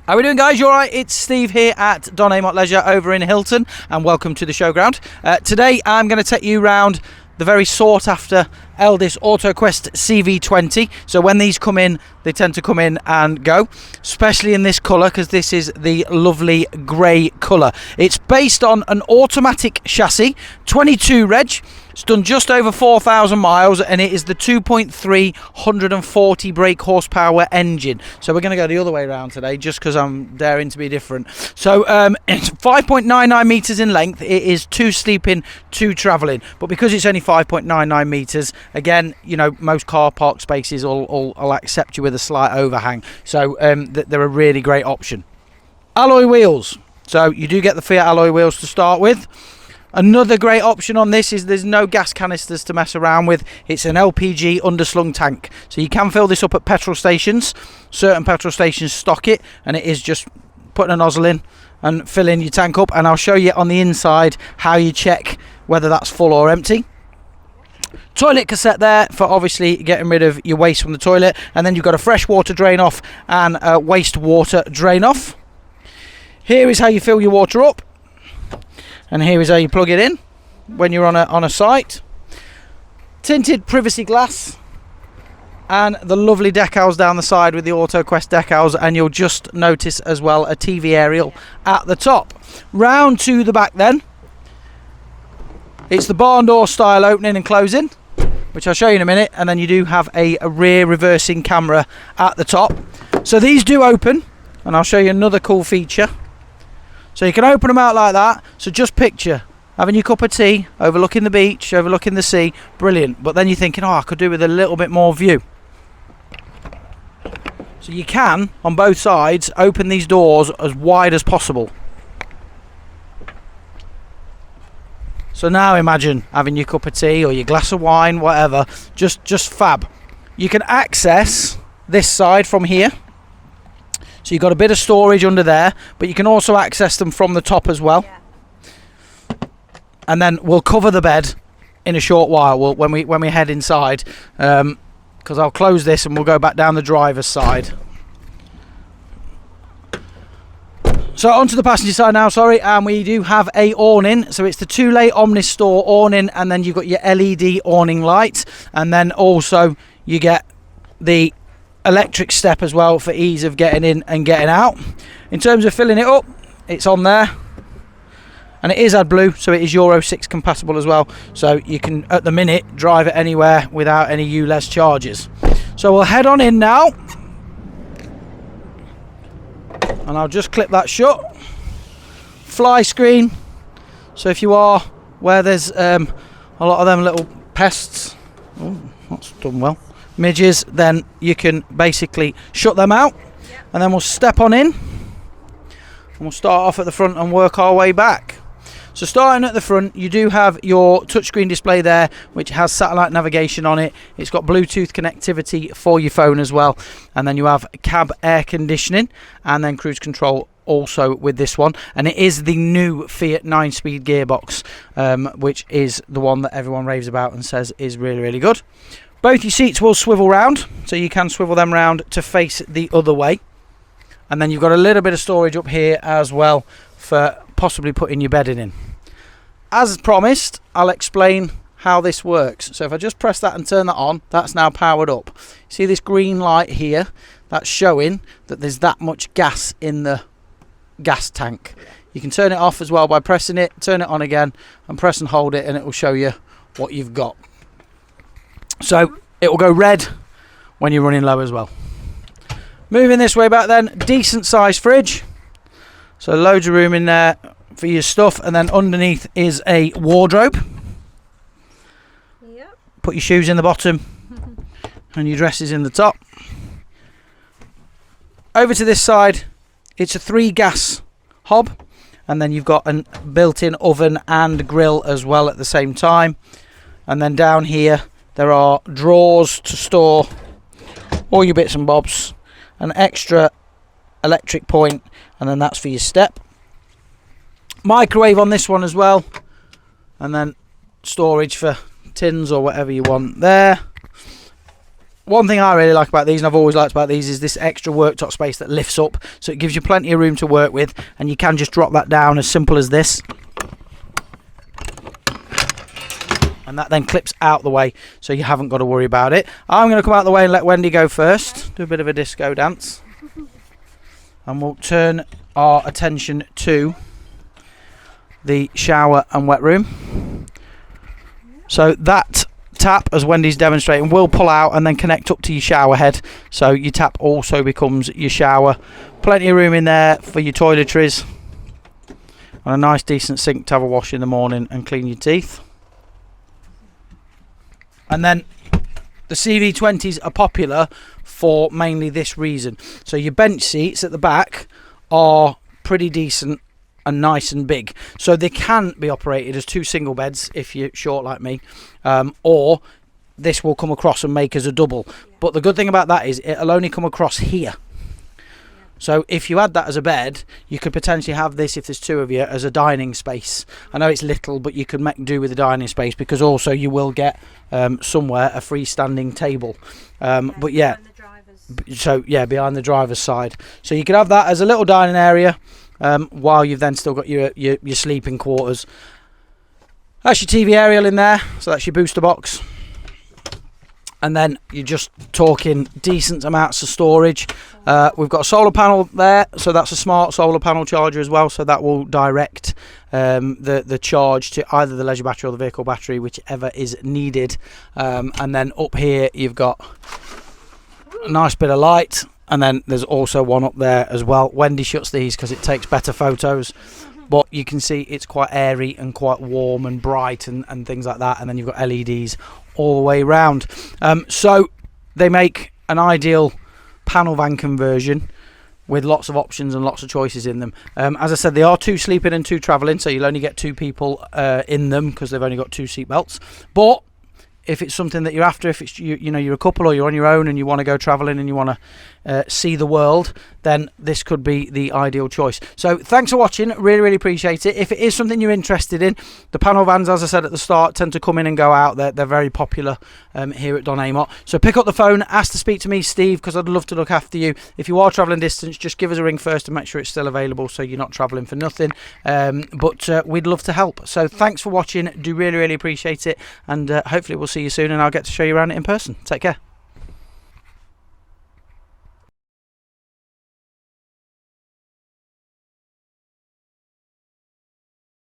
How are we doing, guys? You all right? It's Steve here at Don Amott Leisure over in Hilton, and welcome to the showground. Today I'm going to take you around the very sought after Elddis Autoquest CV20. So when these come in, they tend to come in and go, especially in this colour, because this is the lovely grey colour. It's based on an automatic chassis, 22 reg. It's done just over 4,000 miles, and it is the 2.3 140 brake horsepower engine. So we're going to go the other way around today, just because I'm daring to be different. So it's 5.99 metres in length. It is 2 sleeping, 2 travelling. But because it's only 5.99 metres, again, you know, most car park spaces will accept you with a slight overhang. So they're a really great option. Alloy wheels. So you do get the Fiat alloy wheels to start with. Another great option on this is there's no gas canisters to mess around with. It's an LPG underslung tank. So you can fill this up at petrol stations. Certain petrol stations stock it, and it is just putting a nozzle in and filling your tank up. And I'll show you on the inside how you check whether that's full or empty. Toilet cassette there for obviously getting rid of your waste from the toilet. And then you've got a fresh water drain off and a wastewater drain off. Here is how you fill your water up. And here is how you plug it in when you're on a site. Tinted privacy glass and the lovely decals down the side with the Autoquest decals, and you'll just notice as well a TV aerial at the top. Round to the back then. It's the barn door style opening and closing, which I'll show you in a minute, and then you do have a rear reversing camera at the top. So these do open, and I'll show you another cool feature. So you can open them out like that. So just picture having your cup of tea, overlooking the beach, overlooking the sea. Brilliant. But then you're thinking, oh, I could do with a little bit more view. So you can, on both sides, open these doors as wide as possible. So now imagine having your cup of tea or your glass of wine, whatever. Just fab. You can access this side from here. So you've got a bit of storage under there, but you can also access them from the top as well. Yeah. And then we'll cover the bed in a short while when we head inside, because I'll close this and we'll go back down the driver's side. So onto the passenger side now, sorry, and we do have a awning. So it's the 2-lay Omnistore awning, and then you've got your LED awning light, and then also you get the electric step as well for ease of getting in and getting out. In terms of filling it up, it's on there, and it is AdBlue, so it is Euro 6 compatible as well, so you can at the minute drive it anywhere without any ULEZ charges. So we'll head on in now, and I'll just clip that shut. Fly screen, so if you are where there's a lot of them little pests, oh, that's done well, midges, then you can basically shut them out. Yep. And then we'll step on in and we'll start off at the front and work our way back. So starting at the front, you do have your touchscreen display there, which has satellite navigation on it. It's got Bluetooth connectivity for your phone as well, and then you have cab air conditioning and then cruise control also with this one, and it is the new Fiat 9-speed gearbox, which is the one that everyone raves about and says is really good. Both your seats will swivel round, so you can swivel them round to face the other way. And then you've got a little bit of storage up here as well for possibly putting your bedding in. As promised, I'll explain how this works. So if I just press that and turn that on, that's now powered up. See this green light here? That's showing that there's that much gas in the gas tank. You can turn it off as well by pressing it, turn it on again, and press and hold it, and it will show you what you've got. So it will go red when you're running low as well. Moving this way back then, decent sized fridge. So loads of room in there for your stuff, and then underneath is a wardrobe. Yep. Put your shoes in the bottom and your dresses in the top. Over to this side, it's a 3-gas hob, and then you've got a built-in oven and grill as well at the same time. And then down here there are drawers to store all your bits and bobs, an extra electric point, and then that's for your step. Microwave on this one as well, and then storage for tins or whatever you want there. one thing I really like about these, and I've always liked about these, is this extra worktop space that lifts up, so it gives you plenty of room to work with, and you can just drop that down as simple as this, and that then clips out the way, so you haven't got to worry about it. I'm going to come out the way and let Wendy go first, do a bit of a disco dance, and we'll turn our attention to the shower and wet room. So that tap, as Wendy's demonstrating, will pull out and then connect up to your shower head, so your tap also becomes your shower. Plenty of room in there for your toiletries, and a nice decent sink to have a wash in the morning and clean your teeth. And then the CV20s are popular for mainly this reason. So your bench seats at the back are pretty decent and nice and big, so they can be operated as 2 single beds if you're short like me, or this will come across and make as a double. But the good thing about that is it'll only come across here. So if you had that as a bed, you could potentially have this, if there's 2 of you, as a dining space. I know it's little, but you could make do with a dining space, because also you will get somewhere a freestanding table. But yeah, so yeah, behind the driver's side. So you could have that as a little dining area, while you've then still got your sleeping quarters. That's your TV aerial in there, so that's your booster box. And then you're just talking decent amounts of storage. We've got a solar panel there, so that's a smart solar panel charger as well, so that will direct the charge to either the leisure battery or the vehicle battery, whichever is needed. And then up here you've got a nice bit of light, and then there's also one up there as well. Wendy shuts these because it takes better photos, but you can see it's quite airy and quite warm and bright and things like that. And then you've got LEDs all the way around. So they make an ideal panel van conversion with lots of options and lots of choices in them. As I said, they are 2 sleeping and 2 travelling, so you'll only get 2 people in them because they've only got 2 seat belts. But if it's something that you're after, if it's you know, you're a couple or you're on your own and you want to go travelling and you want to see the world, then this could be the ideal choice. So thanks for watching, really appreciate it. If it is something you're interested in, the panel vans, as I said at the start, tend to come in and go out. They're very popular here at Don Amott. So pick up the phone, ask to speak to me, Steve, because I'd love to look after you. If you are travelling distance, just give us a ring first and make sure it's still available, so you're not travelling for nothing. But we'd love to help. So thanks for watching, do really appreciate it, and hopefully we'll see you soon and I'll get to show you around it in person. Take care.